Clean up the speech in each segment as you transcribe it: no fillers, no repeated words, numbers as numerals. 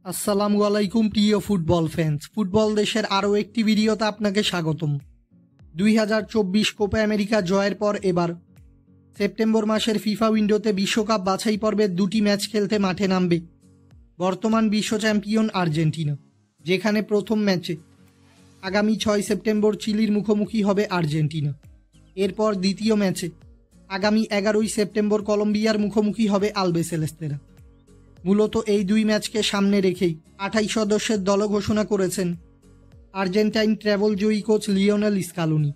আসসালামু আলাইকুম প্রিয় ফুটবল ফ্যান্স। ফুটবল দেশের আরও একটি ভিডিওতে আপনাকে স্বাগতম। 2024 কোপা আমেরিকা জয়ের পর এবার সেপ্টেম্বর মাসের ফিফা উইন্ডোতে বিশ্বকাপ বাছাই পর্বের দুটি ম্যাচ খেলতে মাঠে নামবে বর্তমান বিশ্ব চ্যাম্পিয়ন আর্জেন্টিনা, যেখানে প্রথম ম্যাচে আগামী 6 সেপ্টেম্বর চিলির মুখোমুখি হবে আর্জেন্টিনা। এরপর দ্বিতীয় ম্যাচে আগামী 11 সেপ্টেম্বর কলম্বিয়ার মুখোমুখি হবে আলবিসেলেস্তেরা। মূলত এই দুই ম্যাচকে সামনে রেখেই 28 সদস্যের দল ঘোষণা করেছেন আর্জেন্টাইন ট্র্যাভেল জয়ী কোচ লিওনেল স্কালোনি,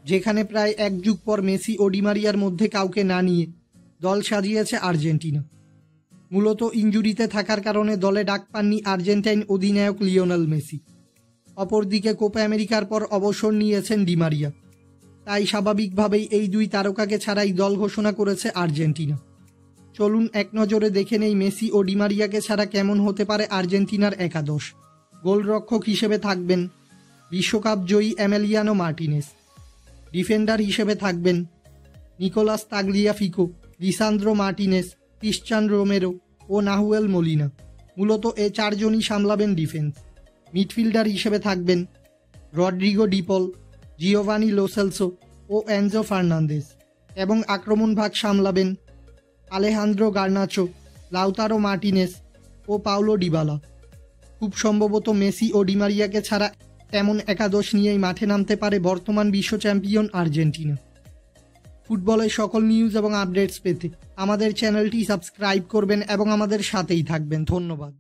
যেখানে প্রায় এক যুগ পর মেসি ও ডিমারিয়ার মধ্যে কাউকে না নিয়ে দল সাজিয়েছে আর্জেন্টিনা। মূলত ইনজুরিতে থাকার কারণে দলে ডাক পাননি আর্জেন্টাইন অধিনায়ক লিওনেল মেসি। অপরদিকে কোপা আমেরিকার পর অবসর নিয়েছেন ডিমারিয়া, তাই স্বাভাবিকভাবেই এই দুই তারকাকে ছাড়াই দল ঘোষণা করেছে আর্জেন্টিনা। চলুন এক নজরে দেখে নেই মেসি ও ডিমারিয়াকে ছাড়া কেমন হতে পারে আর্জেন্টিনার একাদশ। গোলরক্ষক হিসেবে থাকবেন বিশ্বকাপ জয়ী এমেলিয়ানো মার্টিনেস। ডিফেন্ডার হিসেবে থাকবেন Nicolas Tagliafico, Lisandro Martinez, Cristian Romero ও নাহুয়েল মোলিনা। মূলত এ চারজনই সামলাবেন ডিফেন্স। মিডফিল্ডার হিসেবে থাকবেন Rodrigo De Paul, Giovani Lo Celso ও এনজো ফার্নান্দেজ, এবং আক্রমণ ভাগ সামলাবেন আলেহান্দ্রো গার্নাচো, লাউতারো মার্টিনেস ও পাউলো ডিবালা। খুব সম্ভবত মেসি ও ডিমারিয়াকে ছাড়া এমন একাদশ নিয়েই মাঠে নামতে পারে বর্তমান বিশ্ব চ্যাম্পিয়ন আর্জেন্টিনা। ফুটবলের সকল নিউজ এবং আপডেটস পেতে আমাদের চ্যানেলটি সাবস্ক্রাইব করবেন এবং আমাদের সাথেই থাকবেন। ধন্যবাদ।